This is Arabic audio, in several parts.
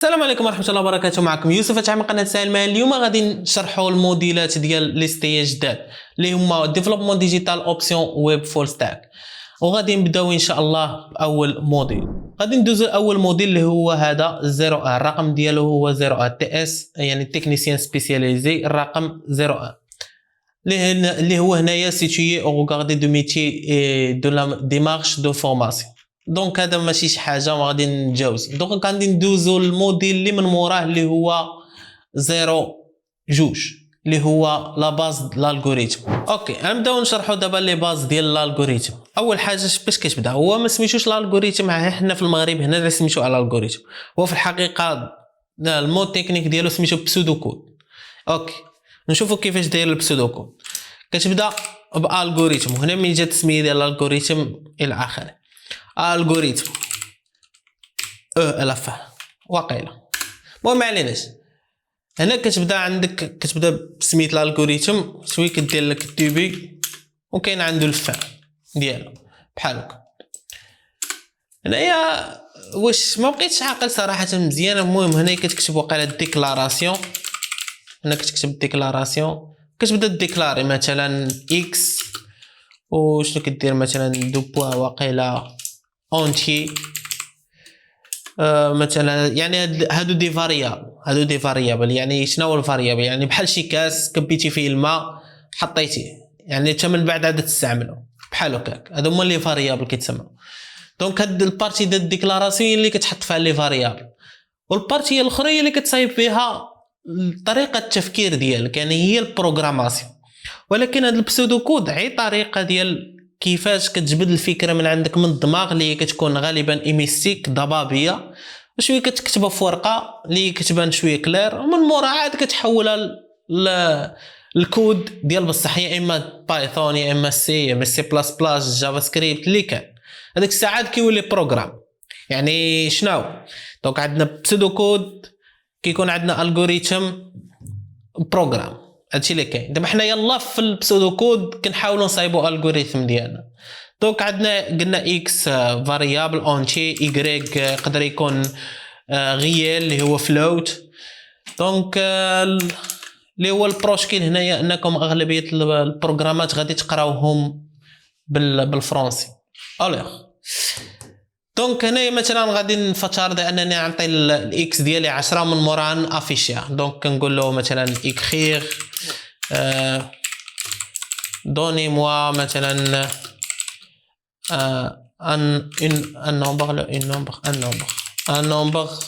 السلام عليكم ورحمة الله وبركاته. معكم يوسف فتح من قناة سهل المال. اليوم غادي نشرحوا الموديلات ديال لي ستي جداد اللي هما ديفلوبمون ديجيتال اوبسيون ويب فول ستاك، وغادي نبداو ان شاء الله باول موديل. غادي ندوزو اول موديل اللي هو هذا 0 الرقم ديالو هو 0 تي اس، يعني تكنيسيان سبيسياليزي. الرقم 0 اللي هو هنايا سيتوي او غاردي دو ميتي دو لا ديمارش دو فورماسيون. دونك هذا ماشي شي حاجه وغادي نتجاوز. دونك غادي ندوزو الموديل اللي من موراه اللي هو 0 اللي هو لا باز الالغوريثم. اوكي غنبداو نشرحوا دابا لي باز ديال الالغوريثم. اول حاجه باش كتبدا هو ما سميتوش الالغوريثم، حنا في المغرب هنا اللي سميتو على الالغوريثم، هو في الحقيقه المود تكنيك ديالو سميتو بسودو كود. اوكي نشوفوا كيفاش داير البسودو كود. كتبدا بالغوريثم، وهنا من جات التسميه ديال الالغوريثم الى اخره. الغوريثم الاف واقيلا. المهم عليناش هنا كتبدا عندك بسميه الالغوريثم، شويه كدير لك التيبي وكاين عنده الفا ديالو بحال هكا. هنايا واش ما بقيتش عاقل صراحه مزيان. المهم هنا كتكتب وقيلا ديكلاراسيون، هنا كتكتب ديكلاراسيون، كتبدا ديكلاري مثلا اكس وشنو كدير مثلا دو بوا وقيلا اونتي مثلا. يعني هادو دي فاريابل. يعني شنو هو الفاريابل؟ يعني بحال شي كاس كبيتي فيه الماء حطيتيه، يعني حتى من بعد عاد تستعملو بحال هكاك. هادو هما لي فاريابل كيتسموا. دونك هاد البارتي ديال الديكلاراسيون اللي كتحط فيها لي فاريابل، والبارتي الاخرى اللي كتصايب فيها طريقه التفكير ديالك، يعني هي البروغراماسيون. ولكن هاد البسودو كود عي طريقه ديال كيفاش كتجبد الفكره من عندك من الدماغ، اللي كتكون غالبا ايميستيك ضبابيه، وشويه كتكتبها في ورقه اللي كتبان شويه كلير، ومن مورا عاد كتحولها الكود ديال بصح، يا اما بايثون يا اما سي يا اما سي بلاس بلاس جافا سكريبت اللي كان. هذيك الساعه كيولي بروغرام. يعني شنو دونك عندنا بسودو كود كيكون عندنا الغوريثم بروغرام، هادشي اللي كاين دابا. حنا يلا في البسودو كود كنحاولوا نصايبوا الغوريثم ديالنا. دونك عندنا قلنا اكس فاريابل اونتي، ايغريك يقدر يكون غيال اللي هو فلوت. دونك اللي هو البروشكيل هنايا انكم اغلبيه البروغرامات غادي تقراوهم بالفرنسي. الوغ دونك هنايا مثلا غادي نفترض انني نعطي الاكس ديالي 10 من مورا افيشير. دونك كنقول له مثلا écrire donnez moi مثلا un nombre.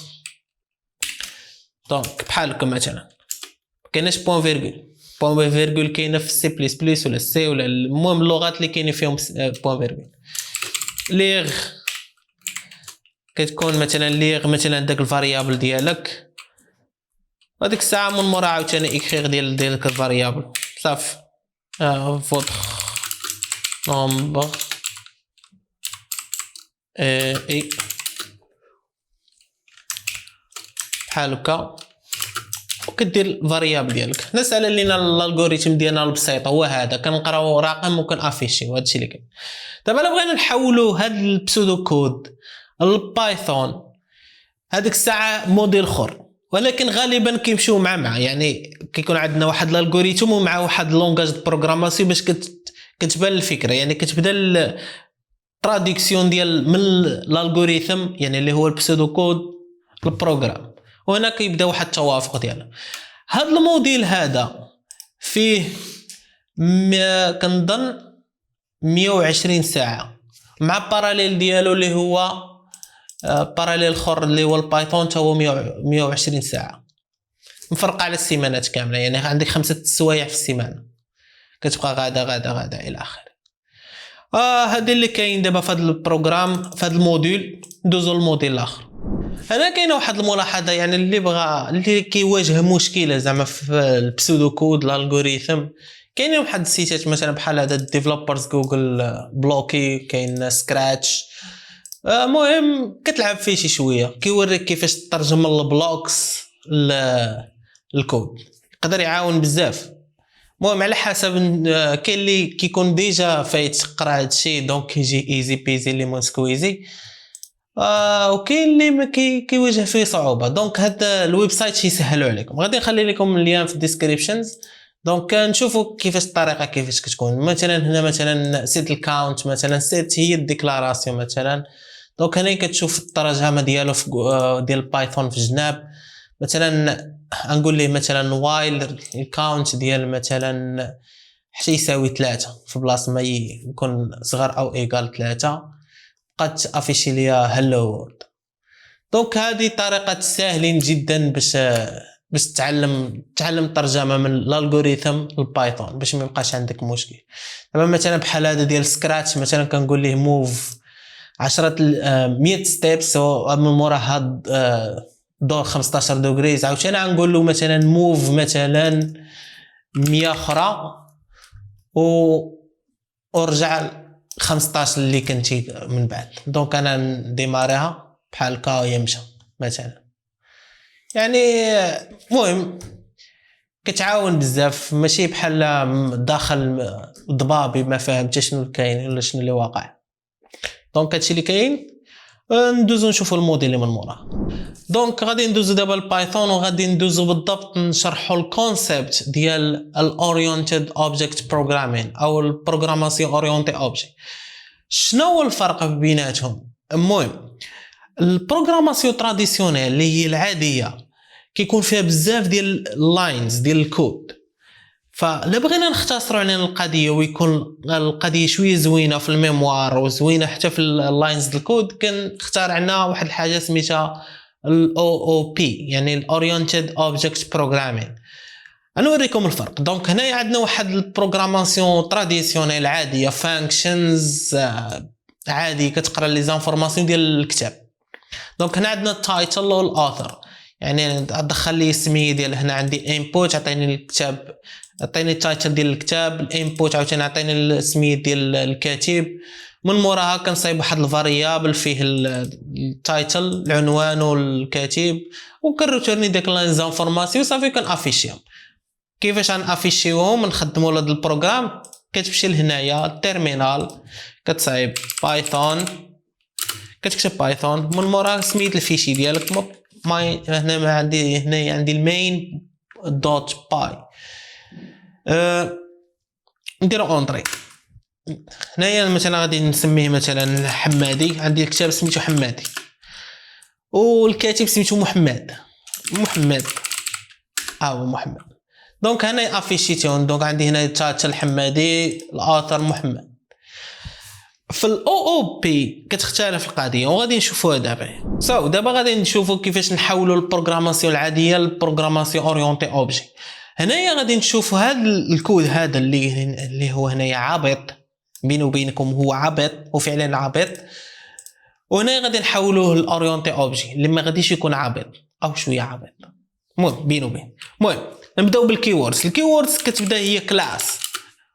دونك بحال هكا مثلا كايناش بوين فيرغول كاينه في السي بلس بلس ولا السي ولا المهم اللغات اللي كاينين فيهم بوين فيرغول. ليغ كتكون مثلا ليغ مثلا داك الفاريابل ديالك، هذيك الساعه من مورا عاوتاني اكريغ ديالك الفاريابل صافي. فوتر نومبر اي بحال هكا، وكدير الفاريابل ديالك. نسال لينا الالغوريثم ديالنا البسيط هو هذا، كنقراو رقم وكنافيشي، وهادشي اللي كاين. دابا الا بغينا نحولوا هاد البسودو كود البايثون، هذيك الساعه موديل اخر، ولكن غالبا كيمشيو مع يعني كيكون عندنا واحد الالغوريثم ومع واحد لونغاج دو بروغراماسيون باش كتبان الفكره. يعني كتبدا التراديكسيون ديال من الالغوريثم يعني اللي هو البسودو كود البروغرام، وهنا كيبدا واحد التوافق ديالنا. هذا الموديل هذا فيه كنظن 120 ساعه، مع باراليل ديالو اللي هو باراليل اخر اللي هو البايثون تا هو 120 ساعه، مفرقه على السيمانات كامله. يعني عندك 5 سوايع في السيمانه، كتبقى غادا الى اخره. هذا اللي كاين دابا في هذا البروغرام في هذا الموديل. ندوزو للموديل الاخر. هنا كاينه واحد الملاحظه، يعني اللي كيواجه مشكله زعما في البسودو كود الالغوريثم. كاينين واحد السيتات مثلا بحال هذا ديفلوبرز جوجل بلوكي، كاين سكراتش. مهم كتلعب فيه شي شويه، كيوريك كيفاش تترجم البلوكس الكود، يقدر يعاون بزاف. المهم على حسب، كاين اللي كيكون ديجا فايت قرا هادشي دونك كيجي ايزي بيزي ليمون سكويزي. وكاين اللي ما كيواجه فيه صعوبه. دونك هذا الويب سايت يسهلوا عليكم. غادي نخلي لكم اللين في الديسكريبشنز. دونك نشوفوا كيفاش الطريقه كيفاش كتكون. مثلا هنا مثلا سيت الكاونت، مثلا سيت هي الديكلاراسيون مثلا. دونك هنا كتشوف الترجمه ديالو في ديال بايثون في الجناب. مثلا نقول ليه مثلا وايل الكاونت ديال مثلا حتى يساوي 3 في بلاصه ما يكون صغر او ايكال 3 قد افيشي ليا هلو. دونك هذه طريقه سهلين جدا باش تتعلم الترجمه من الالغوريثم البايثون باش ما يبقاش عندك مشكل. دابا مثلا بحال هذا ديال سكراتش مثلا كنقول ليه موف 100 ستيبس من مورا هاد دور 15 دوغريز. عاوتاني غنقول له مثلا موف مثلا 100 اخرى ورجع 15 اللي كنتي من بعد. دونك انا نديماريها بحال هكا يمشى مثلا. يعني مهم كتعاون بزاف، ماشي بحال داخل ضبابي ما فاهم حتى شنو كاين ولا شنو اللي واقع. دونك هادشي اللي كاين. ندوزو نشوفوا الموديل اللي من مورا. دونك غادي ندوزو دابا البايثون وغادي ندوزو بالضبط نشرحوا الكونسيبت ديال الاورينتد اوبجكت بروغرامين او البروغراماسيون اورينتي اوبجكت. شنو هو الفرق بيناتهم؟ المهم البروغراماسيون تراديسيونيل اللي هي العاديه كيكون فيها بزاف ديال اللاينز ديال الكود. فلا بغينا نختصروا علينا القضيه ويكون القضيه شويه زوينه في الميموار وزوينه حتى في اللاينز ديال الكود، كنختار عندنا واحد الحاجه سميتها OOP يعني الاورينتد اوبجكت بروغرامين. نوريكم الفرق. دونك هنا عندنا واحد البروغراماسيون تراديسيونيل عاديه فانكشنز عادي كتقرا لي زانفورماسيون ديال الكتاب. دونك هنا عندنا التايتل والاوثر، يعني ادخل لي السميه ديال هنا عندي انبوت عطيني الكتاب، عطيني التايتل ديال الكتاب، الانبوت عاوتاني عطيني السميه ديال الكاتب. من موراها كنصايب واحد الفاريابل فيه التايتل العنوان والكاتب وكنريتورني داك لي زانفورماسيون صافي كنافيشيهم. كيفاش غنافيشيوهم؟ نخدموا هذا البروغرام. كتمشي لهنايا التيرمينال كتصايب بايثون، كتكتب بايثون من مورا سميت الفيشي ديالك ماي. هنا ما عندي هنا عندي المين دوت باي. نديرو اونطري. هنايا مثلا غادي نسميه مثلا حمادي، عندي الكتاب سميتو حمادي والكاتب سميتو محمد محمد. دونك هنا افيشيتون. دونك عندي هنا التايتل حمادي، الاثر محمد. في الاو او بي كتختلف القضيه وغادي نشوفوها دابا. دابا غادي نشوفوا كيفاش نحولوا البروغراماسيون العاديه للبروغراماسيون اورينتي اوبجي. هنايا غادي نشوفوا هذا الكود هذا اللي هو هنايا عابط بيني وبينكم، هو عابط وفعلا عابط. وهنا غادي نحولوه للاورينتي اوبجي اللي ما غاديش يكون عابط او شويه عابط. المهم بينو وبين. المهم نبداو بالكيوردز. الكيوردز كتبدا هي كلاس،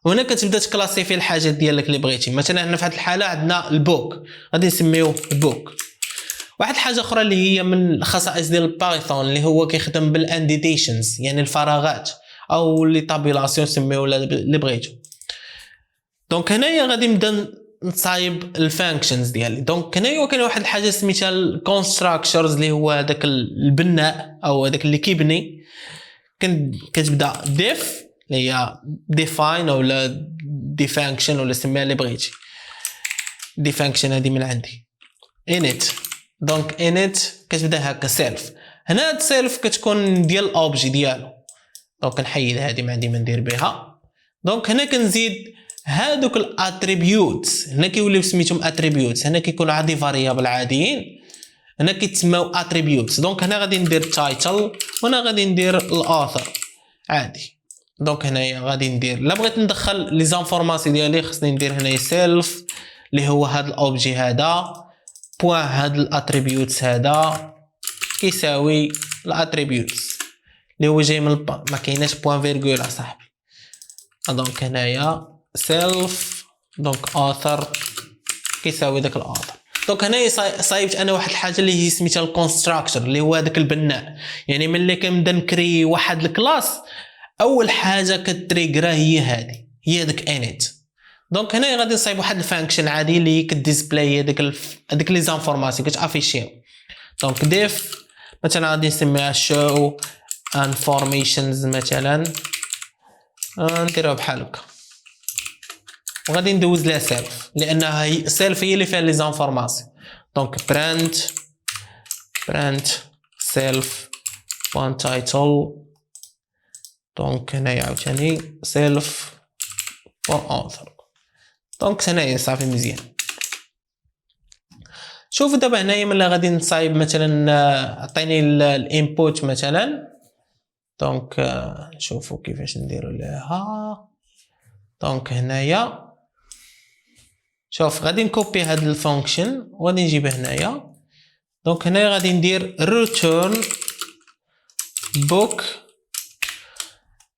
وهنا كتبدا تكلاسيفي الحاجات ديالك اللي بغيتي. مثلا هنا في هذه الحاله عندنا البوك غادي نسميوه بوك. واحد الحاجه اخرى اللي هي من الخصائص ديال البايثون اللي هو كيخدم بالانديتيشنز يعني الفراغات او لي طابيلاسيون سميوه اللي بغيتو. دونك هنايا غادي نبدا نصايب الفانكشنز ديالي. دونك هنايا كاين واحد الحاجه سميتها الكونستراكتورز اللي هو داك البناء او داك اللي كيبني. كتبدا ديف اللي هي ديفاين ولا دي فانكشن ولا سميها اللي بغيتي. دي فانكشن هذه من عندي init. دونك init كتبدا هكا سيلف. هنا هاد سيلف كتكون ديال الاوبجي ديالو. دونك نحيد هذه ما عندي ما ندير بها. دونك هنا كنزيد هادوك الاتريبيوتس. هنا كيوليو سميتهم اتريبيوتس. هنا كيكونوا عادي فاريابل عاديين، هنا كيتسموا اتريبيوتس. دونك هنا غادي ندير تايتل وهنا غادي ندير الاوثر عادي. دونك هنايا غادي ندير لا بغيت ندخل لي زانفورماسيون ديالي خصني ندير هنايا سيلف اللي هو هذا الاوبجي هذا بوين هذا الاتريبيوتس هذا كيساوي الاتريبيوتس اللي هو جاي من ما كايناش بوين فيرغول اصاحبي. دونك هنايا سيلف دونك اوثر كيساوي داك الاوثر. دونك هنايا صايبت انا واحد الحاجه اللي هي سميتها الكونستراكتور اللي هو داك البناء. يعني ملي كنبدا نكري واحد الكلاس اول حاجه كتريغرا هي هذه، هي داك init. دونك هنا غادي نصايب واحد الفانكشن عادي اللي كديسبلاي هذيك لي زانفورماسيون كتافيشيو. دونك ديف مثلا غادي نسميها show informations مثلا، نديروها بحال هكا وغادي ندوز لها سيلف لانها هي سيلف هي اللي فيها لي زانفورماسيون. دونك print self one title. دونك هنايا عاوتاني self for author. دونك هنايا صافي مزيان. شوفوا دابا هنايا ملي غادي نصايب مثلا عطيني الانبوت مثلا. دونك نشوفوا كيفاش نديروا لها. دونك هنايا شوف غادي نكوبي هاد الفانكشن وغادي نجيبه هنايا. دونك هنايا غادي ندير return book.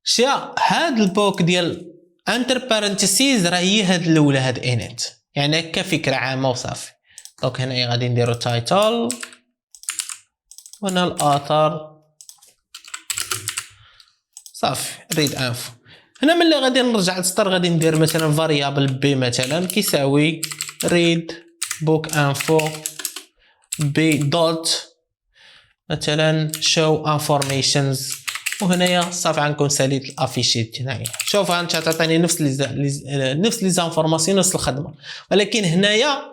شا هاد البوك ديال انتر بارنتيسيز راه هي هاد الاولى هاد انت، يعني هكا فكره عامه وصافي. دونك هنايا غادي نديرو تايتل وهنا الاثر صافي ريد انفو. هنا ملي غادي نرجع للسطر غادي ندير مثلا فاريابل بي مثلا كيساوي read book info بي دوت مثلا show informations. وهنايا صافي غنكون ساليت الافيشي هنايا. شوف انت تعطيني نفس لي زانفورماسيون نفس الخدمه، ولكن هنايا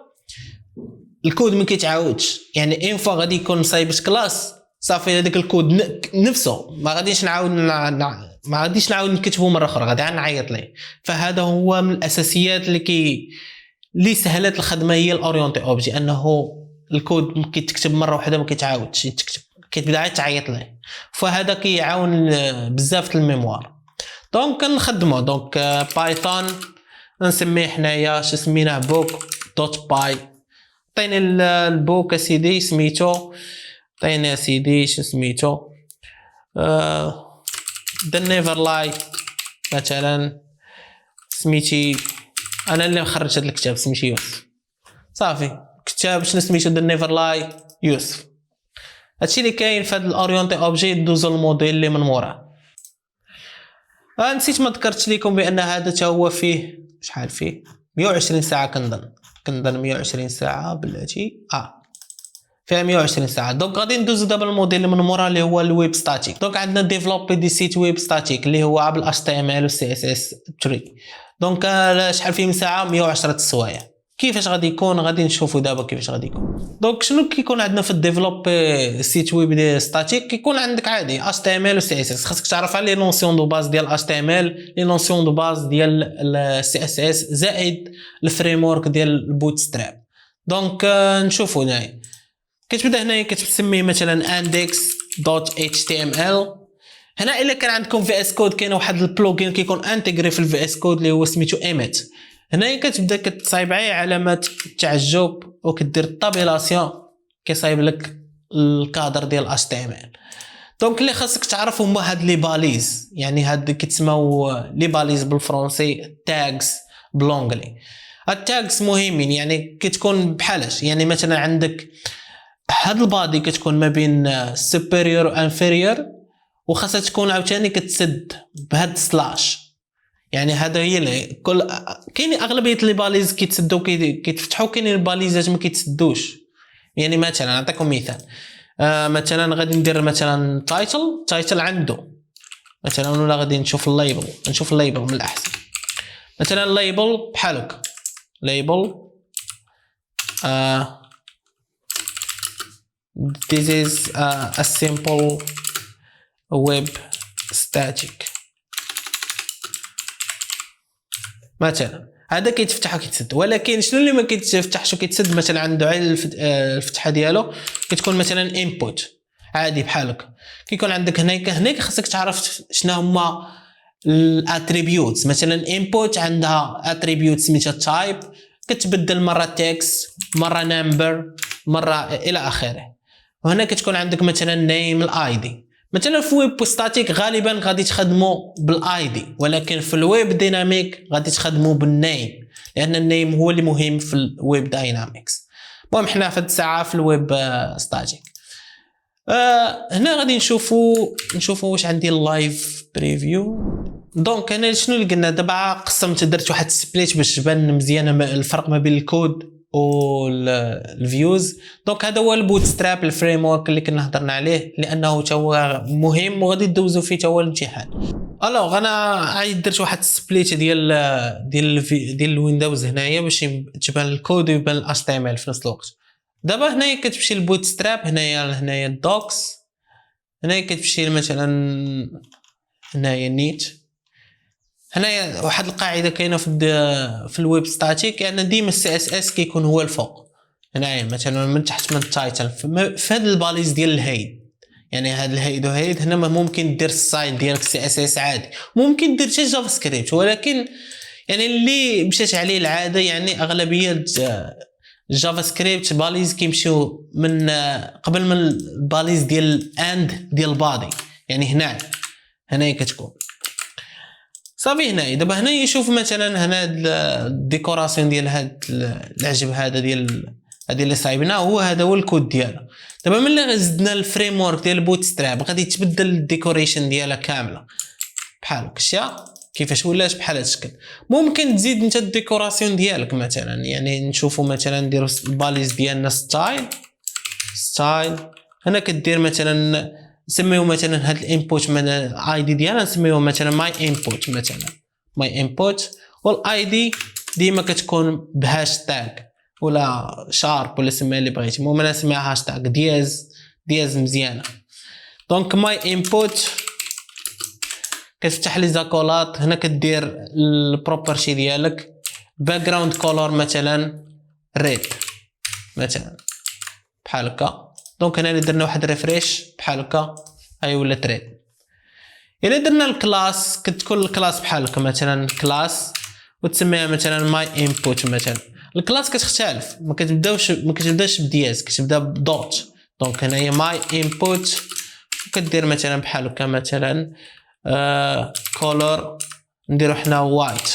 الكود ما كيتعاودش. يعني اين فوا غادي يكون صايبت كلاس صافي هذاك الكود نفسه ما غاديش نعاود نكتبه مره اخرى، غادي نعيط ليه. فهذا هو من الاساسيات اللي سهلت الخدمه هي الاورينتي اوبجي، انه الكود كيتكتب مره واحده ما كيتعاودش يتكتب، كتبدا تعيط ليه. فهذا كيعاون بزاف الميموار. دونك كنخدمو دونك بايثون نسميه حنايا سميناه book دوت باي. عطيني البوك اسيدي سميتو، عطيني اسيدي سميتو the never lie مثلا. سميتي انا اللي مخرج هذا الكتاب سميتي يوسف صافي. كتاب شنو سميتو the never lie يوسف. هادشي اللي كاين في هاد الاورينتي اوبجي. دوزو الموديل اللي من موراه. نسيت ما ذكرتش لكم بان هذا تا هو فيه شحال فيه 120 ساعه كنظن 120 ساعه بلاتي فيها 120 ساعه. دونك غادي ندوزو دابا الموديل اللي من مورا اللي هو الويب ستاتيك. دونك عندنا ديفلوبي دي سيت ويب ستاتيك اللي هو بال HTML و CSS3. دونك شحال فيه من ساعه 110 السوايع. كيفاش غادي يكون غادي نشوفوا دابا كيفاش غادي يكون. دونك شنو كيكون عندنا في الديفلوب سيت ويب ديال ستاتيك؟ كيكون عندك عادي HTML و CSS. خاصك تعرف على لي نونسيون دو باز ديال HTML، لي نونسيون دو باز ديال CSS زائد الفريم ورك ديال البوت ستراب. دونك نشوفوا هنايا كتبدا هنايا كتسميه مثلا index.html. هنا الا كان عندكم في اس كود كاين واحد البلوجين كيكون انتغري في الفي اس كود اللي هو سميتو ايميت. هنايا كتبدا كتصايب عليه علامات التعجب وكدير الطابيلاسيون كيصايب لك الكادر ديال HTML. دونك اللي خاصك تعرف هما هاد لي باليز، يعني هاد كيتسموا لي باليز بالفرنسي تاغز بلونغلي. التاغز مهمين يعني كتكون بحالاش، يعني مثلا عندك هاد البادي كتكون ما بين superior و inferior وخاصها تكون عاوتاني كتسد بهاد سلاش. يعني هذا هي كل كاين اغلبيه لي باليز كيتسدوا كيتفتحوا، كاين الباليزات ما كيتسدوش. يعني مثلا نعطيكم مثال، مثلا غادي ندير مثلا تايتل عنده مثلا، ولا غادي نشوف الليبل من الاحسن. مثلا الليبل بحال هكا ليبل this is a simple web static مثلا. هذا كيتفتح وكيتسد، ولكن شنو اللي ما كيتفتحش وكيتسد مثلا عنده على الفتحه ديالو كتكون مثلا input عادي بحال هكا. كيكون عندك هناك خاصك تعرف شنو هما الاتريبيوتس. مثلا input عندها اتريبيوت سميتها type كتبدل مره text مره number مره الى اخره. وهنا كتكون عندك مثلا name الايدي. مثلا في ويب ستاتيك غالبا غادي تخدموا بالايدي، ولكن في الويب ديناميك غادي تخدموا بالنيم، لان النيم هو اللي مهم في الويب داينامكس. المهم حنا في هذه الساعه في الويب ستاتيك. هنا غادي نشوفوا واش عندي اللايف بريفيو. دونك انا شنو اللي قلنا دابا قسمت درت واحد سبليت باش تبان مزيانه الفرق ما بين الكود والفيوز. دونك هذا هو البوت ستراب الفريم ورك اللي كنا هضرنا عليه لانه تا هو مهم وغادي ندوزو فيه تا هو الامتحان. الوغ انا عايد درت واحد سبليت ديال الويندوز هنايا باش تبان الكود ويبان الاش تي ام ال في نفس الوقت. دابا هنايا كتمشي البوت ستراب هنايا الدوكس، هنايا كتمشي مثلا هنايا نيت. هنايا واحد القاعده كاينه في الويب ستاتيك ان ديما السي اس اس كيكون هو الفوق. هنايا مثلا من تحت من التايتل في هاد الباليز ديال الهيد، يعني هاد الهيد وهيد هنا ما ممكن دير السايل ديالك سي اس اس عادي، ممكن دير حتى جافا سكريبت، ولكن يعني اللي مشات عليه العاده يعني اغلبيه جافا سكريبت باليز كيمشيو من قبل من الباليز ديال اند ديال بادي. يعني هنايا كتكون صافي. هنايا دابا هنايا يشوف مثلا هنا الديكوراسيون ديال هاد العجب هذا ديال هذه اللي صايبنا هذا هو الكود ديالها. دابا ملي زدنا الفريم ورك ديال البوت ستراب غادي تبدل الديكوريشن ديالها كامله بحال هكا. كيفاش ولات بحال هذا الشكل. ممكن تزيد انت الديكوراسيون ديالك مثلا، يعني نشوفوا مثلا نديروا الباليز ديالنا ستايل هنا كدير مثلا نسميو مثلا هاد الانبوت من الاي دي ديالنا نسميوه مثلا ماي انبوت مثلا ماي انبوت، والاي دي ديما كتكون بهاشتاغ ولا شارب ولا سميها اللي بغيتي. المهم انا نسميها هاشتاغ دياز مزيانه. دونك ماي انبوت كتفتح لي زاكولات. هنا كدير البروبرتي ديالك باك جراوند كولور مثلا ريد مثلا بحال هكا. دونك هنا درنا واحد ريفريش بحال هكا هاي ولات ريد. الا درنا الكلاس كتكون الكلاس بحال هكا مثلا كلاس وتسميها مثلا ماي انبوت مثلا. الكلاس كتختلف ما كتبداش بدياز كتبدا بدوت. دونك هنايا ماي انبوت وكدير مثلا بحال هكا مثلا كولور نديرو حنا وايت،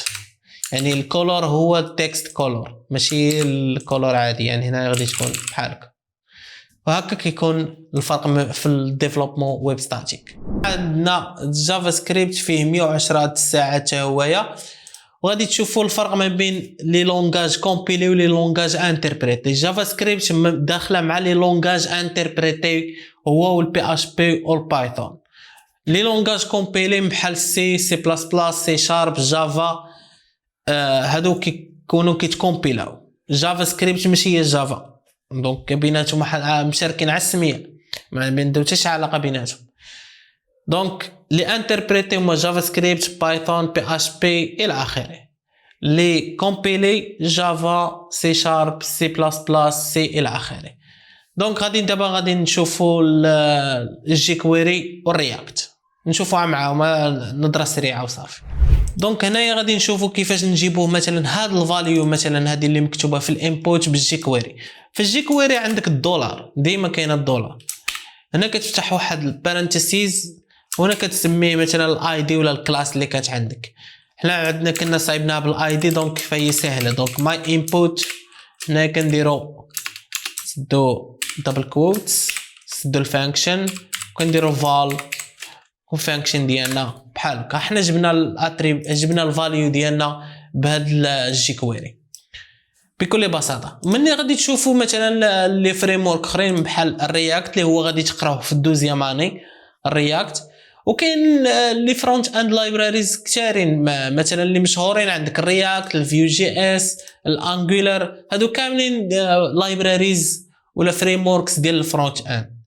يعني الكولور هو التكست كولور ماشي الكولور عادي. يعني هنا غادي تكون بحال هكا وهكا كيكون الفرق في الديفلوبمون ويب ستاتيك. عندنا جافا سكريبت فيه 110 ساعه حتى هويا، وغادي تشوفوا الفرق ما بين لي لونغاج كومبيلي ولي لونغاج انتربريتي. جافا سكريبت داخله مع لي لونغاج انتربريتي هو والبي اش بي والبايثون. لي لونغاج كومبيلي بحال سي بلاس بلاس سي شارب جافا هادو كيكونوا كيتكومبيلاو. جافا سكريبت ماشي هي جافا، دونك بيناتهم مشاركين على السميه ما بيندو حتى شي علاقه بيناتهم. دونك لي انتربريتي هما جافا سكريبت بايثون بي اش بي الى اخره. لي كومبيلي جافا سي شارب سي بلاس بلاس سي الى اخره. دونك دابا غادي نشوفوا الجيكويري والرياكت نشوفوها معاهم نظره سريعه وصافي. دونك هنايا غادي نشوفوا كيفاش نجيبوه مثلا هاد الفاليو مثلا هذه اللي مكتوبه في الانبوت بالجيكويري. في الجيكويري عندك الدولار ديما كاين الدولار. هنا كتفتح واحد البارنتيسيز وهنا كتسميه مثلا الاي دي ولا الكلاس اللي كانت عندك. حنا عندنا كنا صايبناها بالاي دي دونك فهي سهله. دونك ماي انبوت هنا كنديروا سدو دبل كوتس سدو الفانكشن وكنديروا فال وفانكشن ديالنا بحال هكا. حنا جبنا الفاليو ديالنا بهاد الجيكويري بكل بساطه. ملي غادي تشوفوا مثلا لي فريم ورك اخرين بحال الرياكت اللي هو غادي تقراوه في الدوزيام اني الرياكت، وكاين لي فرونت اند لايبراريز كثيرين مثلا اللي مشهورين عندك الرياكت الفيو جي اس الانجولار هادو كاملين لايبراريز ولا فريم وركس ديال الفرونت اند.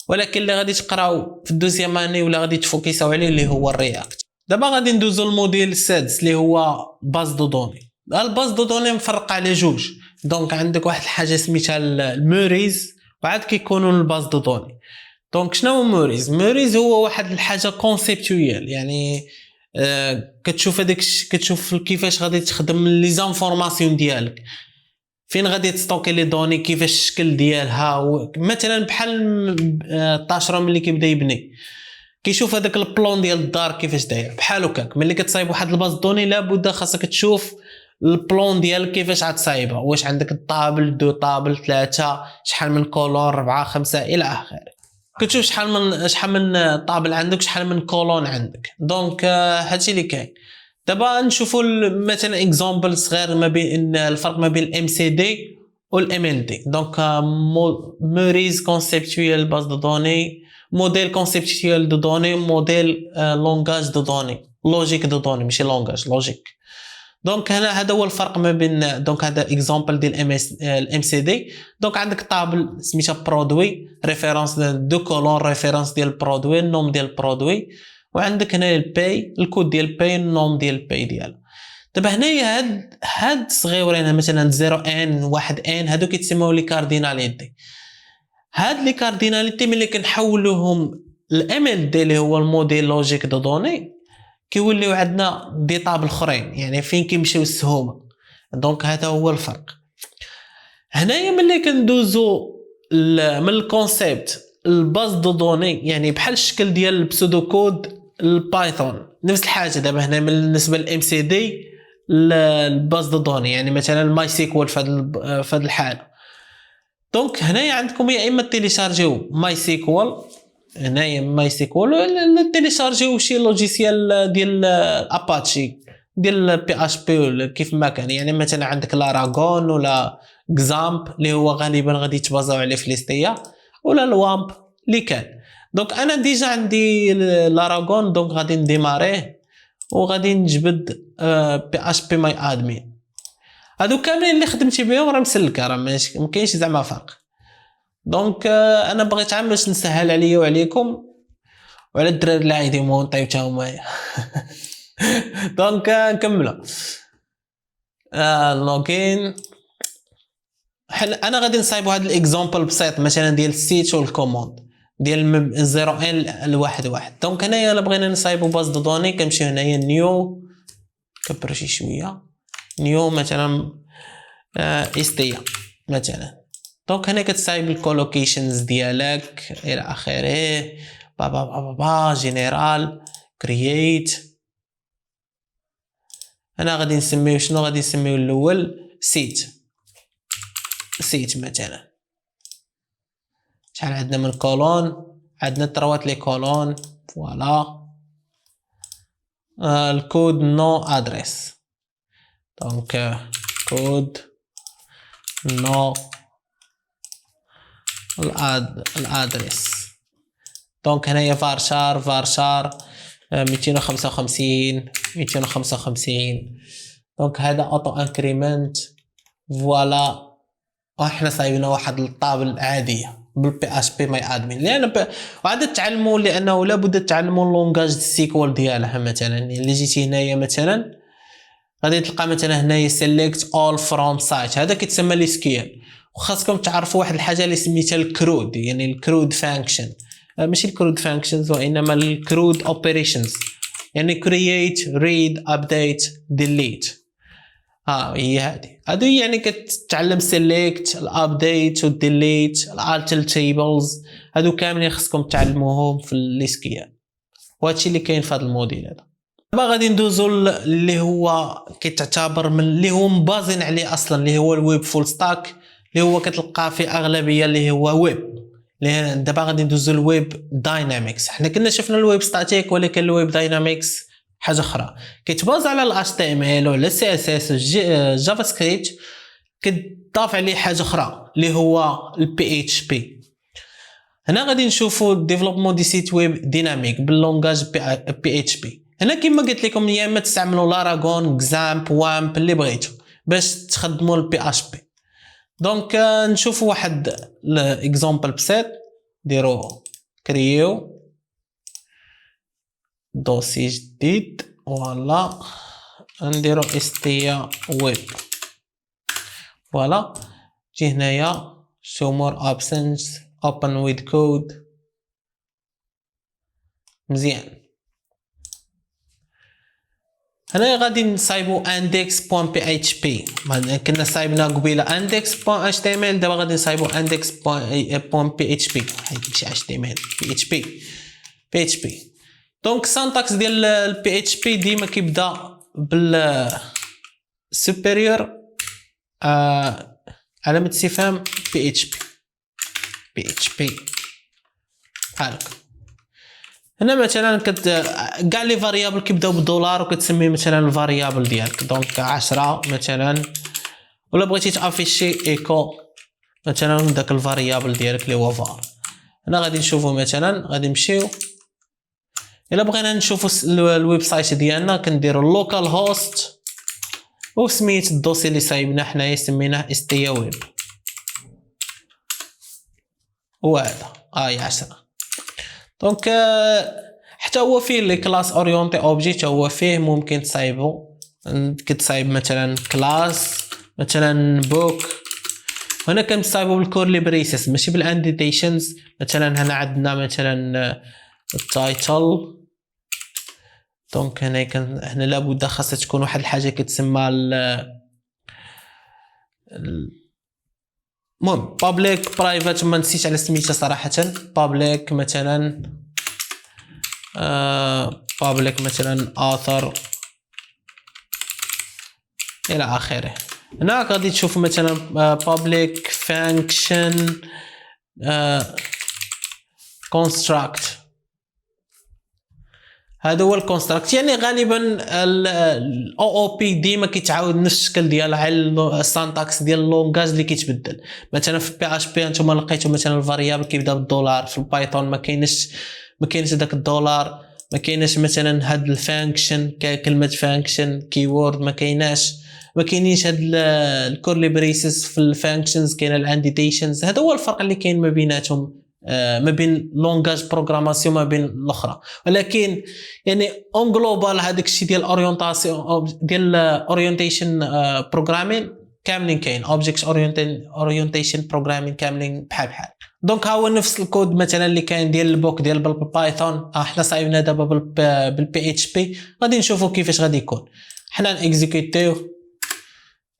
ولكن اللي غادي تقراو في الدوزيام اني ولا غادي تفوكساو عليه اللي هو الرياكت. دابا غادي ندوزو الموديل السادس اللي هو باز دو دوني. الباز دو دوني مفرق على جوج. دونك عندك واحد الحاجه سميتها الموريز وعاد كيكونوا الباز دو دوني. دونك شنو هو موريز هو واحد الحاجه كونسيبتويال، يعني كتشوف هذاك كتشوف كيفاش غادي تخدم لي زانفورماسيون ديالك، فين غادي تستوكي لي دوني، كيفاش الشكل ديالها. مثلا بحال الطاشره ملي كيبدا يبني كيشوف هذاك البلون ديال الدار كيفاش داير بحال هكاك. ملي كتصايب واحد الباز دوني لابد خاصك تشوف البلون ديالك كيفاش غتصايبها، واش عندك الطابل 2 طابل 3 شحال من كولور 4 5 الى اخره. كتشوف شحال من طابل عندك، شحال من كولون عندك. دونك هادشي اللي كاين. دابا نشوفوا مثلا اكزامبل صغير ما بين الفرق ما بين الام سي دي والام ال دي. دونك موريز كونسيبتويال باز دو دوني، موديل كونسيبتويال دو دوني، موديل لونغاج دو دوني، لوجيك دو دوني ماشي لونغاج، لوجيك. دونك هنا هذا هو الفرق ما بين، دونك هذا اكزامبل ديال الام سي دي. دونك عندك طابل سميتها برودوي، ريفيرونس دو كولون، ريفيرونس ديال البرودوي، النوم ديال البرودوي، وعندك هنا الباي، الكود ديال الباي، النوم ديال الباي ديالها. دابا هنايا هاد صغيورين مثلا 0 ان 1 ان هادو كيتسموا لي كارديناليتي. هاد لي كارديناليتي ملي كنحولوهم الام ال دي اللي هو الموديل لوجيك دو دوني كيوليو عندنا دي طابل اخرين، يعني فين كيمشيو السهومه. دونك هذا هو الفرق. هنايا ملي كندوزو من الكونسيبت الباز دو دوني، يعني بحال الشكل ديال البسودو كود البايثون نفس الحاجه. دابا هنا بالنسبه للام سي دي الباز دو دوني، يعني مثلا الماي سيكوال في هذه الحاله. دونك هنايا عندكم يا اما تيليشارجيو ماي سيكوال، هنايا ماي سيكوال، ولا تيليشارجيو شي لوجيسيال ديال اباتشي ديال بي اش بي ولا كيف ما كان. يعني مثلا عندك لاراغون ولا اكزامب اللي هو غالبا غادي يتبازاو عليه في ليستيا، ولا الوامب اللي كان. دونك انا ديجا عندي لاراغون، دونك غادي نديماريه وغادي نجبد بي اش بي ماي ادمين. هادو كاملين اللي خدمتي بهم راه مسلكه، راه ما كاينش زعما فرق. دونك انا بغيت عام باش نسهل عليا وعليكم وعلى الدراري اللي عايدين مونطيو حتى هما. دونك نكملوا. لوغين. انا غادي نصايبوا هذا الاكزامبل بسيط مثلا ديال السيت والكوموند ديال 0 ان ل 1 1. دونك هنايا الا بغينا نصايبوا باز دو دوني كنمشيو هنايا نيو، كبر شي شويه، نيو مثلا استيا مثلا. دونك هنا كتصايب الكولوكيشنز ديالك الى اخره، بابا بابا با جينيرال كرييت. انا غادي نسميو شنو؟ غادي نسميو الاول سيت مثلا. شحال عندنا من كولون؟ عندنا 3 لي كولون. فوالا. الكود نو ادريس. دونك كود نو الادريس. دونك هنايا فارشار 255. دونك هذا اوتو انكريمنت. فوالا. احنا صايبنا واحد الطابل عاديه بالبي اش بي ماي ادمين، لان وعاد تعلموا لانه لابد تعلموا اللونغاج السيكوال ديالها. مثلا اللي جيتي هنايا مثلا غادي تلقى مثلا هنايا سيليكت اول فروم سايت، هذا كيتسمى لي سكيل. وخاصكم تعرفوا واحد الحاجه اللي سميتها الكرود، يعني الكرود فانكشن، ماشي الكرود فانكشنز وانما الكرود اوبريشنز، يعني كرييت ريد ابديت ديليت. هي هادو يعني كتعلم سيليكت الابديت والديليت الالتر تيبلز، هادو كاملين خصكم تعلموهم في الاسكيال. وهادشي اللي كاين في هذا الموديل هذا. دابا غادي ندوزو اللي هو كيتعتبر من اللي هو مبازين عليه اصلا، اللي هو الويب فول ستاك، اللي هو كتلقى في اغلبيه اللي هو ويب. دابا غادي ندوزو الويب داينامكس. حنا كنا شفنا الويب ستاتيك، ولكن الويب داينامكس حاجه اخرى، كيتباز على ال HTML ولا السي اس اس جافا سكريبت، كتضاف عليه حاجه اخرى اللي هو البي اتش بي. هنا غادي نشوفوا الديفلوبمون دي سيت ويب ديناميك باللونغاج بي اتش بي. هنا كما قلت لكم يا اما تستعملوا لاراغون، اكزامب، وامب اللي بغيتو باش تخدموا البي اتش بي. دونك نشوفوا واحد الاكزامبل بسيط. ديروا كرييو دوسي جديد، فوالا نديرو استيا ويب. فوالا جي هنايا show more options open with code. مزيان. هنا غادي نصايبو index.php. كنا صايبنا قبيله index.html، دابا غادي نصايبو index.php. ماشي html، php. دونك السانتاكس ديال البي اتش بي ديما كيبدا بال superior علامه استفهام بي اتش بي. بحالك هنا مثلا كاع لي فاريابل كيبداو بالدولار وكتسمي مثلا الفاريابل ديالك. دونك 10 مثلا، ولا بغيتي تافيشي ايكو مثلا داك الفاريابل ديالك اللي هو var. هنا غادي نشوفو مثلا غادي نمشيو الا بغينا نشوفو الويب سايت ديالنا كنديرو لوكال هوست وسميت الدوسي اللي صايبنا حنايا سميناه استيا ويب، وهذا 10. دونك حتى هو فيه لي كلاس اورينتي اوبجيكت، هو فيه ممكن تصايبو، كتصايب مثلا كلاس مثلا بوك. هنا كنصايبو بالكورلي بريسس ماشي بالانديتيشنز. مثلا هنا عندنا مثلا التايتل. دونك هنا لابد خاصها تكون واحد الحاجه كتسمى المهم بابليك برايفت، ما نسيت على سميتها صراحه. بابليك مثلا بابليك مثلا author الى اخره. هنا غادي تشوف مثلا public function construct. هذا هو الكونستراكت. يعني غالبا الاو او بي ديما كيتعاود نفس الشكل ديالها على السانتاكس ديال اللونغاج اللي كيتبدل. مثلا في بي اش بي انتم لقيتو مثلا الفاريابل كيبدا بالدولار، في البايثون ما كاينش داك الدولار، ما كايناش مثلا هاد الفانكشن كلمه فانكشن كيورد، ما كاينينش هاد الكورلي بريسز في الفانكشنز، كاين الانديتيشنز. هذا هو الفرق اللي كاين ما بيناتهم، ما بين لونغاج بروغراماسيون ما بين الاخرى. ولكن يعني اون جلوبال هذاك الشيء ديال اورينتاسيون ديال اورينتيشن بروغرامين كاملين كاين، اوبجيكت اورينتيشن بروغرامين كاملين بحال. دونك ها هو نفس الكود مثلا اللي كاين ديال البوك ديال بالبايثون. حنا صايبنا دابا بالبي اتش بي، غادي نشوفوا كيفاش غادي يكون. حنا نيكزيكوتيو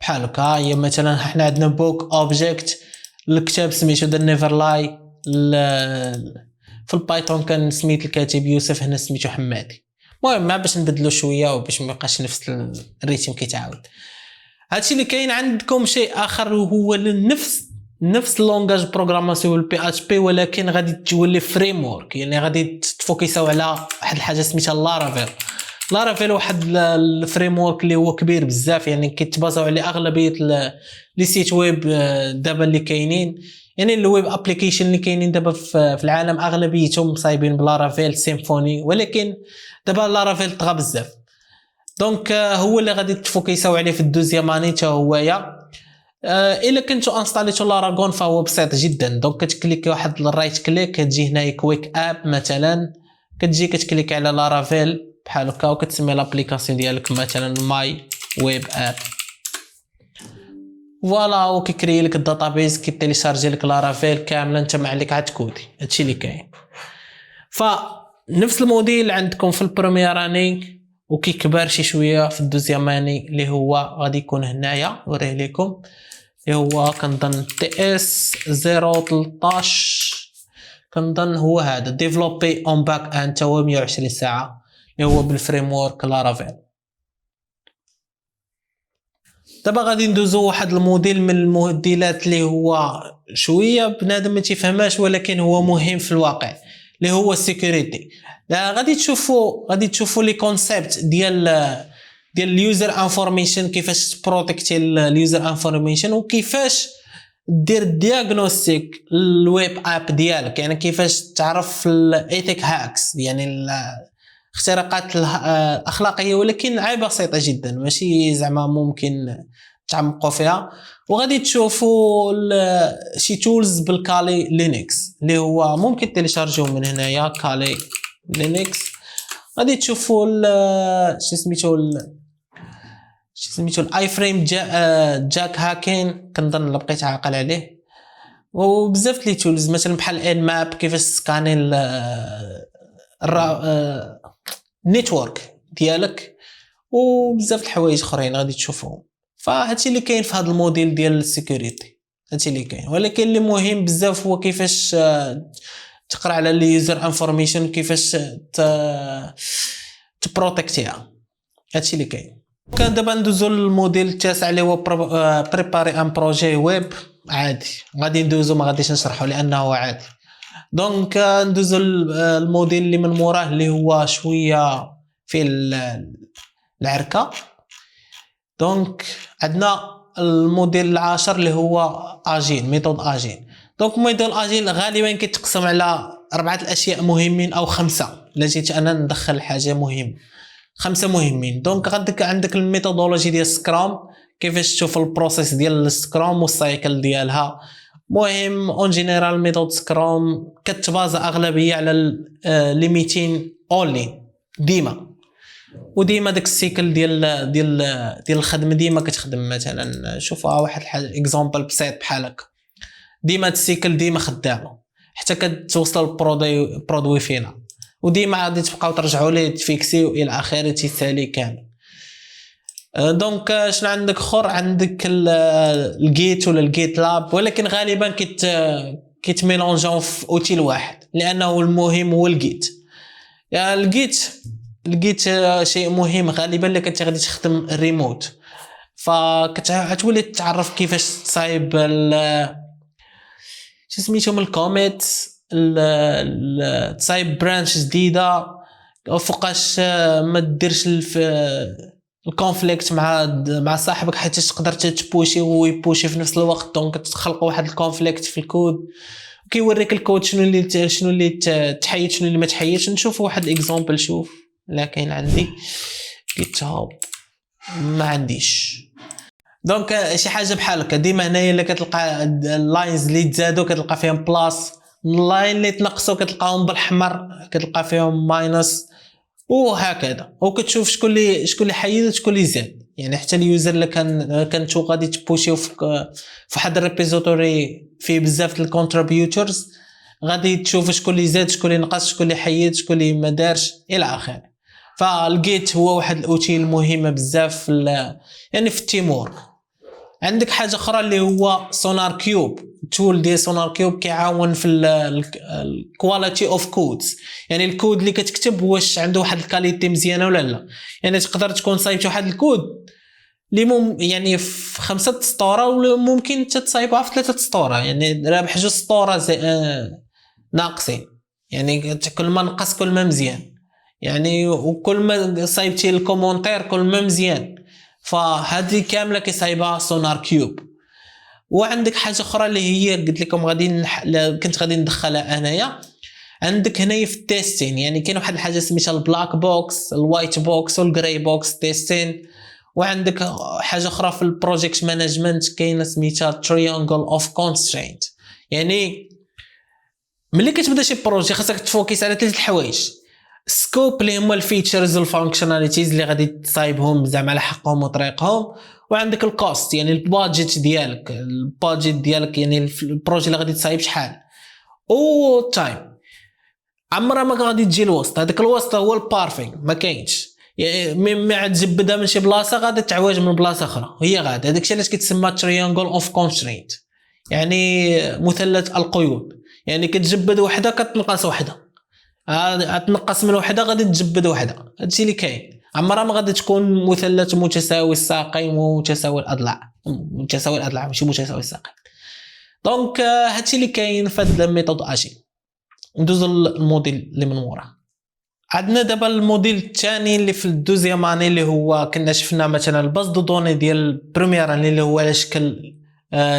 بحال هكا. هي مثلا حنا عندنا بوك اوبجيكت، الكتاب سميتو ذا نيفر لاي. في البايثون كان سميت الكاتب يوسف، هنا سميتو حمادي. المهم ما باش نبدلو شويه وباش ما يبقاش نفس الريتم كيتعاود. هادشي اللي كاين. عندكم شيء اخر هو نفس اللونغاج بروغراماسيون البي اتش بي، ولكن غادي تولي فريم ورك. يعني غادي تفوكساو على واحد الحاجه سميتها لارافيل. لارافيل واحد الفريم ورك اللي هو كبير بزاف، يعني كيتبازاو على اغلبيه لي سيت ويب دابا اللي كاينين. يعني الويب ابليكيشن اللي كاينين دابا في العالم اغلبيتهم صايبين بلارافيل سيمفوني، ولكن دابا لارافيل طغى بزاف. دونك هو اللي غادي تفوكساو عليه في الدوزيام اني حتى هويا. الا كنتو انستاليتو لاراغون فهو بسيط جدا. دونك كتكليكي واحد الرايت كليك، كتجي هنايا كويك اب مثلا، كتجي كتكليكي على لارافيل بحال هكا وكتسمي لابليكاسيون ديالك مثلا ماي ويب اب. فوالا وكيكري لك الداتابيز، كيتيليشارجي لك لارافيل كامله انت ما عليك عاد كودي. هادشي اللي كاين. فنفس الموديل عندكم في البروميير اني وكيكبر شي شويه في الدوزيام اني اللي هو غادي يكون هنايا نوريه لكم، اللي هو كنظن تي اس 013 كنظن هو هذا ديفلوبي اون باك اند تا هو 120 ساعه اللي هو بالفريم ورك لارافيل. دابا غادي ندوزو واحد الموديل من الموديلات اللي هو شويه بنادم ما تيفهماش ولكن هو مهم في الواقع، اللي هو السيكوريتي. غادي تشوفوا لي كونسيبت ديال اليوزر انفورميشن، كيفاش تبروتيكتي اليوزر انفورميشن وكيفاش دير دياغنوستيك الويب اب ديالك. يعني كيفاش تعرف الايثيك هاكس، يعني الاختراقات الاخلاقيه، ولكن عيب بسيطه جدا ماشي زعما ممكن تعمقوا فيها. وغادي تشوفوا شي تولز بالكالي لينكس اللي هو ممكن تيليشارجيو من هنايا كالي لينكس. غادي تشوفوا شي سميتو الاي فريم جاك هاكين، كنظن بقيت عاقل عليه. وبزاف لي تولز مثلا بحال ان ماب كيفاش سكاني النيتورك ديالك، وبزاف الحوايج اخرين غادي تشوفوهم. فهادشي اللي كاين في هذا الموديل ديال السيكوريتي، هادشي اللي كاين. ولكن اللي مهم بزاف هو كيفاش تقرا على اليوزر انفورميشن، كيفاش تبروتيكتيها. هادشي اللي كاين. كان دابا ندوزو للموديل التاسع اللي هو بريباري ان بروجي ويب. عادي غادي ندوزو، ما غاديش نشرحو لانه عادي. دونك ندوزو الموديل اللي من موراه اللي هو شويه في العركه. دونك عندنا الموديل العاشر اللي هو اجيل، ميثود اجيل. دونك ميثود اجيل غالبا كيتقسم على 4 الاشياء مهمين او 5 الا جيت انا ندخل حاجه مهم، 5 مهمين. دونك غادك عندك الميثودولوجي ديال سكرام، كيفاش تشوف البروسيس ديال السكرام والسايكل ديالها. مهم اون جينيرال ميثود سكرام كتبازا اغلبيه على ليميتين اونلي ديما، وديما داك السيكل ديال الخدمه ديما كتخدم. مثلا شوفها واحد الحاجه اكزامبل بسيط بحال هكا، ديما السيكل ديما خدامه حتى كتوصل البرودوي فينا، وديما غادي تبقاو ترجعوا ليه تفيكسيو الى اخره تيسالي كامل. دونك شنو عندك اخر؟ عندك الجيت ولا الجيت لاب، ولكن غالبا كيتميلونجاو في اوتيل واحد لانه المهم هو الجيت. الجيت شيء مهم غالبا اللي كنت غادي تخدم الريموت، فكتولي تعرف كيفاش تصايب شو سميتهم الكوميت، تصايب برانش جديده، وفوقاش ما ديرش الكونفليكت مع صاحبك حتى تقدر تبوشي ويبوشي في نفس الوقت. دونك تخلق واحد الكونفليكت في الكود، كيوريك الكود شنو اللي تحيد شنو اللي ما تحيدش. نشوف واحد الاكزامبل. شوف لا كاين عندي جيت هاب ما عنديش. دونك شي حاجه بحال هكا ديما هنايا اللي كتلقى اللاينز اللي تزادوا كتلقى فيهم بلاس، اللاين اللي تنقصوا كتلقاهم بالاحمر كتلقى فيهم ماينس، وهكذا. وكتشوف شكون اللي حيد وشكون اللي زاد. يعني حتى اليوزر اللي كنتو غادي تبوشيو في واحد الريبوزيتوري فيه بزاف الكونتريبيوتورز، غادي تشوف شكون اللي زاد شكون اللي نقص شكون اللي حيد شكون اللي ما دارش الى اخره. فالجيت هو واحد الاوتيل مهمه بزاف يعني في التيمور. عندك حاجه اخرى اللي هو سونار كيوب. التول ديال سونار كيوب كيعاون في الكواليتي اوف كودز، يعني الكود اللي كتكتب واش عنده واحد الكاليتي مزيانه ولا لا. يعني تقدر تكون صايبت واحد الكود اللي يعني في 5 سطور وممكن تصايبها في 3 سطور، يعني رابح 2 سطور ناقصين. يعني كل ما نقص كل ما مزيان، يعني وكل ما صايبتي الكومونتير كل ما مزيان. فهذه كامله كيصايبها سونار كيوب. وعندك حاجه اخرى اللي هي قلت لكم كنت غادي ندخلها انايا. عندك هنايا في التيستين، يعني كاين واحد الحاجه سميتها البلاك بوكس، الوايت بوكس والجراي بوكس تيستين. وعندك حاجه اخرى في البروجيكت مانجمنت كاينه سميتها تريانجل اوف كونسترينت. يعني ملي كتبدا شي بروجي خاصك تفوكس على 3 الحوايج: سكوب اللي هما الفيتشرز والفانكشناليتيز اللي غادي تصايبهم زعما على حقهم وطريقهم، وعندك الكوست يعني البادجيت ديالك يعني البروجي اللي غادي تصايب شحال، او تايم. عمرها ما غادي تجي الوسط، هذاك الوسط هو البارفين ما كاينش. يعني ما تجبدها من شي بلاصه غادي تعواج من بلاصه اخرى، هي غادي هذاك الشيء علاش كيتسمى تريانجل اوف كونسترينت، يعني مثلث القيود. يعني كتجبد وحده كتنقص وحده، تنقص من وحده غادي تجبد وحده. هادشي اللي كاين. عمرها ما غادي تكون مثلث متساوي الساقين ومتساوي الاضلاع، متساوي الاضلاع ماشي متساوي الساقين. دونك هادشي اللي كاين في هاد الميثود اجيل. ندوزو للموديل اللي من وراه. عندنا دابا الموديل الثاني اللي في الدوزيام اني اللي هو كنا شفنا مثلا الباز دو دوني ديال البريمير اني اللي هو على شكل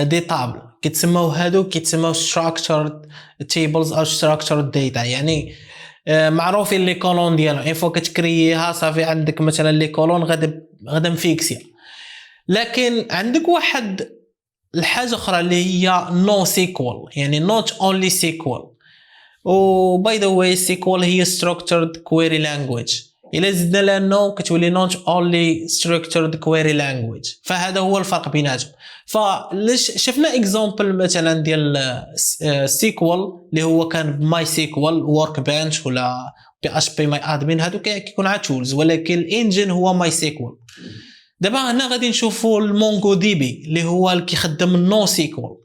دي طابل، كيتسموا هادو كيتسموا structured tables او structured data. يعني معروفين لي كولون ديالها اين فوا كتكرييها صافي عندك مثلا لي كولون غادا مفيكسيا. لكن عندك واحد الحاجه اخرى اللي هي نو سيكوال، يعني not only SQL. و باي ذا واي سيكوال هي structured query language، الا زدنا لها نو كتولي not only structured query language. فهذا هو الفرق بيناتهم. فلاش شفنا اكزامبل مثلا ديال سيكوال اللي هو كان ماي سيكوال ورك بنش ولا بي اش بي ماي ادمين، هادو كيكون عا تولز، ولكن الانجن هو ماي سيكوال. دابا هنا غادي نشوفوا المونغو دي بي اللي هو اللي كيخدم نو سيكوال.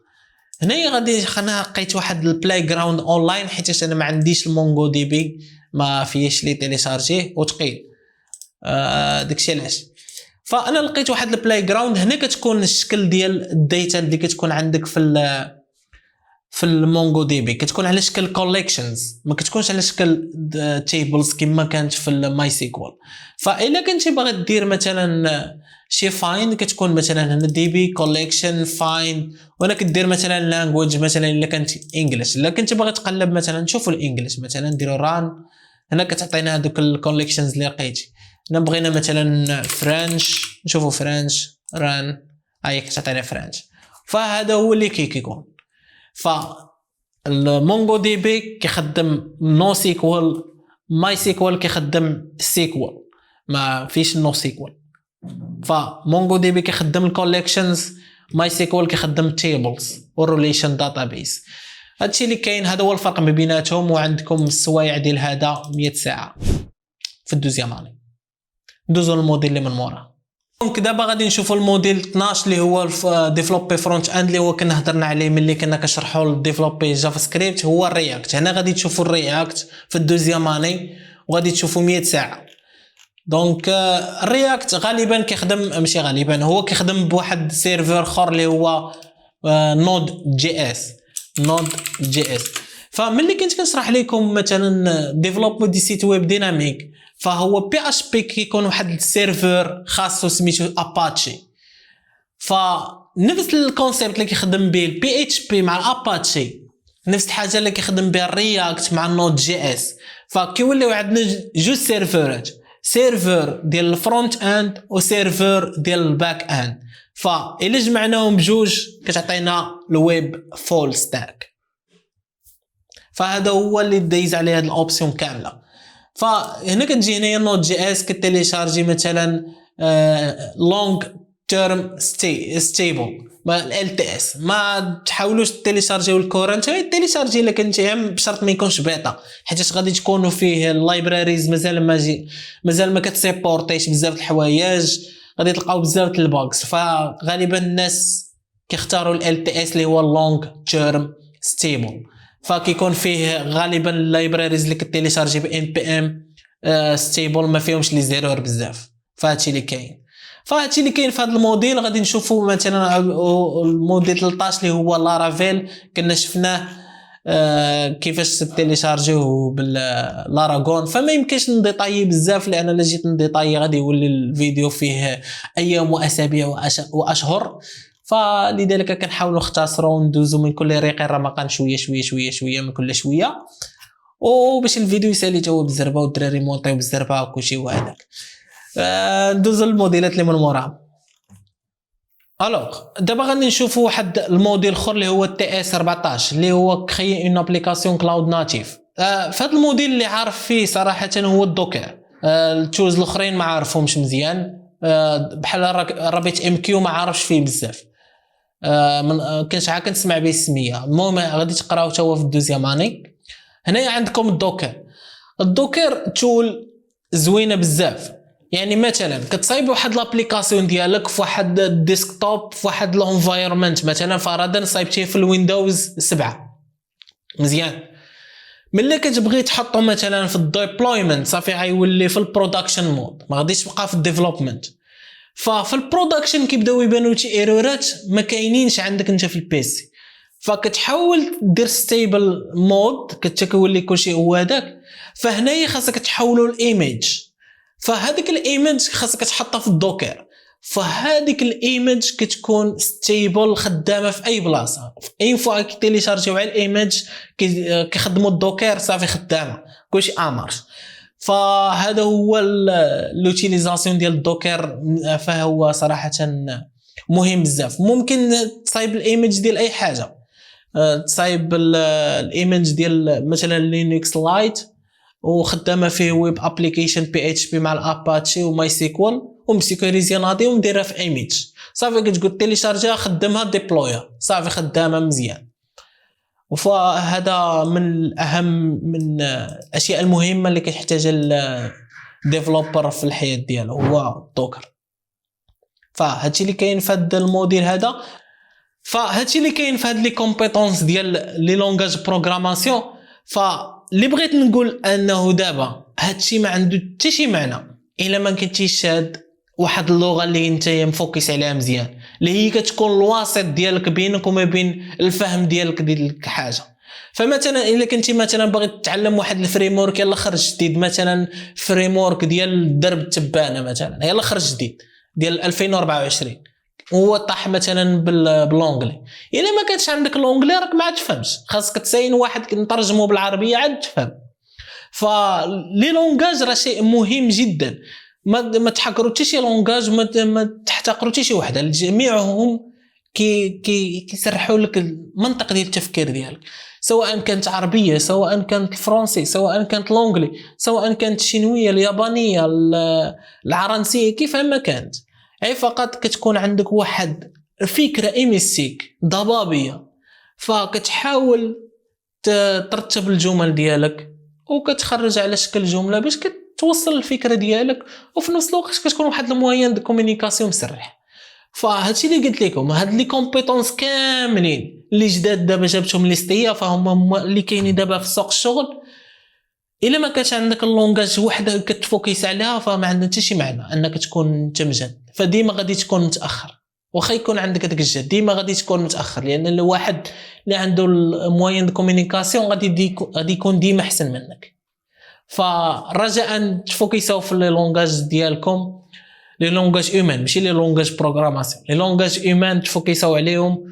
هنايا غادي انا لقيت واحد البلاي جراوند اونلاين حيت انا ما عنديش المونغو دي بي، ما فيش لي تيليشارجيه وثقيل داكشي علاش. فانا لقيت واحد البلاي جراوند. هنا كتكون الشكل ديال الداتا اللي كتكون عندك في في المونغو دي بي كتكون على شكل كوليكشنز، ما كتكونش على شكل تيبلز كما كانت في الماي سيكوال. فإلا كنتي باغي دير مثلا شي فايند كتكون مثلا هنا دي بي كوليكشن فايند، وانا كدير مثلا لانجويج مثلا الا كانت انجلش. الا كنتي باغي تقلب مثلا نشوفوا الانجليش مثلا نديروا ران، هنا كتعطينا هذوك الكوليكشنز اللي لقيتي. هنا بغينا مثلا فرنش نشوفوا فرنش ران، هاي كتعطينا فرنش. فهذا هو اللي كيكون. ف المونغو دي بي كيخدم نو سيكوال، ماي سيكوال كيخدم سيكوال، ما فيش نو سيكوال. فمونغو دي بي كيخدم الكوليكشنز، ماي سيكوال كيخدم تيبلز والريليشن داتابيس. هادشي اللي كاين، هذا هو الفرق ما بيناتهم. وعندكم السوايع ديال هذا 100 ساعه في الدوزيام اني. ندوزو للموديل اللي من مورا. دونك دابا غادي نشوفوا الموديل 12 اللي هو ديفلوبي فرونت اند، اللي هو كنا هضرنا عليه ملي كنا كنشرحوا الديفلوبي جافا سكريبت، هو الرياكت. هنا غادي تشوفوا الرياكت في الدوزيام اني وغادي تشوفوا 100 ساعه. دونك الرياكت غالبا كيخدم، ماشي غالبا، هو كيخدم بواحد سيرفر اخر اللي هو نود جي اس. فملي كنت كنشرح لكم مثلا ديفلوب دي سيت ويب ديناميك، فهو بي اش بي كيكون واحد السيرفر خاصو سميتو اباتشي. فنفس الكونسيبت اللي كيخدم به البي اتش بي مع الاباتشي، نفس الحاجه اللي كيخدم بها الرياكت مع النود جي اس. فكيوليو عندنا جوج سيرفرات، سيرفر ديال الفرونت اند وسيرفر ديال الباك اند. فإلا جمعناهم بجوج كتعطينا الويب فول ستاك. فهذا هو اللي دايز عليه هاد الاوبسيون كامله. فهنا كتجي هنايا نود جي اس كتيليشارجي مثلا لونغ تيرم ستيبل ال تي اس. ما تحاولوش تيليشارجيو الكورنت، تيليشارجي الا كنتي بشرط ما يكونش بيتا، حيت غادي تكونوا فيه اللايبراريز مازال ما كتسيبورتيش بزاف د الحوايج، غادي تلقاو بزاف د الباكس. فغالبا الناس كيختاروا ال تي اس اللي هو لونغ تيرم ستيبل. فكيكون فيه غالبا اللايبراريز اللي كتيليشارجي ب ام بي ام ستيبل ما فيهمش لي زيرور بزاف. فهادشي اللي كاين. في هذا الموديل غادي نشوفوا مثلا الموديل 13 اللي هو لارافيل. كنا شفناه كيفاش تيليشارجيوه بالاراغون. فما يمكنش نديطايي بزاف، لان الا جيت نديطايي غادي يولي الفيديو فيه ايام واسابيع واشهر. فلذلك كنحاولوا نختصروا وندوزوا من كل ريق الرمقان شويه شويه شويه شويه من كل شويه، وباش الفيديو يسالي تو بالزربه والدراري مونطيو بالزربه وكلشي وهذاك. ندوزو الموديلات اللي من موراها. الوغ دابا غادي نشوفوا واحد الموديل اخر اللي هو تي اس 14 اللي هو كريي اون ابليكاسيون كلاود ناتيف. فهاد الموديل اللي عارف فيه صراحه هو الدوكر. التولز الاخرين ما عارفهمش مزيان، بحال رابط ام كيو ما عارفش فيه بزاف، كنت عا كنسمع به السميه. المهم غادي تقراو حتى هو في الدوزيام اني. هنايا عندكم الدوكر تول زوينه بزاف. يعني مثلا كتصايب واحد لابليكاسيون ديالك في واحد الديسكتوب في واحد الانفايرمنت، مثلا فرضا صايبتيه في الويندوز 7 مزيان. ملي كتبغي تحطو مثلا في الديبلويمنت صافي غيولي في البرودكشن مود، ما غاديش تبقى في الديفلوبمنت. ففي البرودكشن كيبداو يبانو شي ايرورات ما كاينينش عندك انت في البيسي، فكتحاول دير ستيبل مود كتولي كلشي هو هذاك. فهنايا خاصك تحولوا الايميج، فهذيك الايميج خاصك تحطها في الدوكر. فهذيك الايميج كتكون ستيبل خدامه في اي بلاصه، في اي فوا كيتيليشارجيو على الايميج كيخدموا الدوكر صافي خدامه كلشي امارش. فهذا هو لوتيليزاسيون ديال الدوكر، فهو صراحه مهم بزاف. ممكن تصايب الايميج ديال اي حاجه، تصايب الايميج ديال مثلا لينكس لايت وخدامه فيه ويب ابليكيشن بي اتش بي مع الاباتشي وماي سيكوال ومسيكوريزيا ناضي ونديرها في ايميج صافي كتقول تيليشارجيها خدمها ديبلويا صافي خدامه مزيان. وهذا من الاهم من الاشياء المهمه اللي كيحتاجها الديفلوبر في الحياه ديالو هو الدوكر. فهادشي اللي كاين في هذا الموديل هذا. فهادشي اللي كاين في هاد لي كومبيتونس ديال لي لونغاج بروغراماسيون. فاللي بغيت نقول انه دابا هادشي ما عنده حتى شي معنى الا ما كنتيش شاد واحد اللغه اللي انت مفوكس عليها مزيان، اللي هي كتكون الواسط ديالك بينك وما بين الفهم ديالك ديال حاجه. فمثلا الا كنتي مثلا باغي تتعلم واحد الفريم ورك، يلا خرج جديد مثلا فريم ورك ديال الدرب التبانه مثلا، يلا خرج جديد ديال 2024 هو طاح مثلا باللونجلي. الا ما كانش عندك اللونجلي راك ما تفهمش، خاصك تساين واحد نترجمه بالعربيه عاد تفهم. فلي لونغاج راه شيء مهم جدا، ما تحقروا حتى شي لونغاج، ما تحتقروا حتى شي وحده، جميعهم كيسرحوا لك المنطق ديال التفكير ديالك، سواء كانت عربيه، سواء كانت الفرنسي، سواء كانت لونغلي، سواء كانت الشينويه، اليابانيه، العرنسيه، كيف ما كانت. اي فقط كتكون عندك واحد فكره ايميستيك ضبابيه، فكتحاول ترتب الجمل ديالك وكتخرج على شكل جمله باش كتوصل الفكره ديالك، وفي نفس الوقت كتكون واحد الموين دو كومونيكاسيون مسرح. فهادشي اللي قلت لكم، هاد لي كومبيتونس كاملين اللي جداد دابا جابتهم ليستيا، فهم اللي كاينين دابا في سوق الشغل. الا ما كانش عندك اللونغاج وحده كتفوكس عليها فما عندها حتى شي معنى انك تكون انت مجد، فديما غادي تكون متاخر. واخا يكون عندك داك الجهد ديما غادي تكون متاخر، لان الواحد اللي عنده الموين دو كومونيكاسيون غادي يكون ديما احسن منك. فرجاء تفوكسوا في لي لونغاج ديالكم، لي لونغاج هيومان ماشي لي لونغاج بروغراماسيون، لي لونغاج هيومان تفوكسوا عليهم،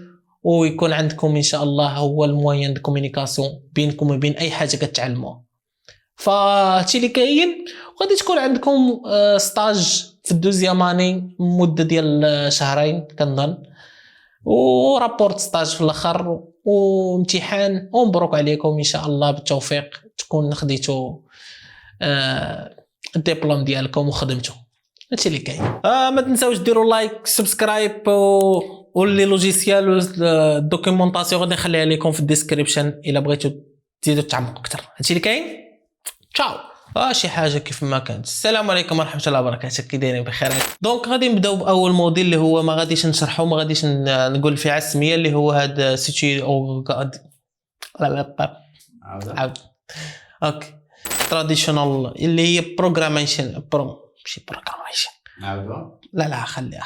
ويكون عندكم ان شاء الله هو الموين دو كومونيكاسيون بينكم وبين اي حاجه كتعلموها. فهادشي اللي كاين، وغادي تكون عندكم ستاج في الدوزيام اني مده ديال شهرين كنظن، ورابورت ستاج في الاخر، وامتحان، ومبروك عليكم ان شاء الله بالتوفيق، تكون خديتوا الدبلوم ديالكم وخدمتوا. هادشي اللي كاين. ما تنساوش ديروا لايك، سبسكرايب، واللي لوجيسيال الدوكيومونطاسيون غادي نخليها لكم في الديسكريبشن الا بغيتوا تزيدوا تعمقوا اكثر. هادشي اللي كاين. تشاو. شي حاجه كيف ما كانت. السلام عليكم ورحمه الله وبركاته، كي دايرين بخير؟ دونك غادي نبداو باول موديل اللي هو ما غاديش نشرحه، ما غاديش نقول فيه على السميه، اللي هو هذا سيتي او عاود اوكي تراديشنال، اللي هي بروغراميشن ماشي بروغراميشن. لا خليها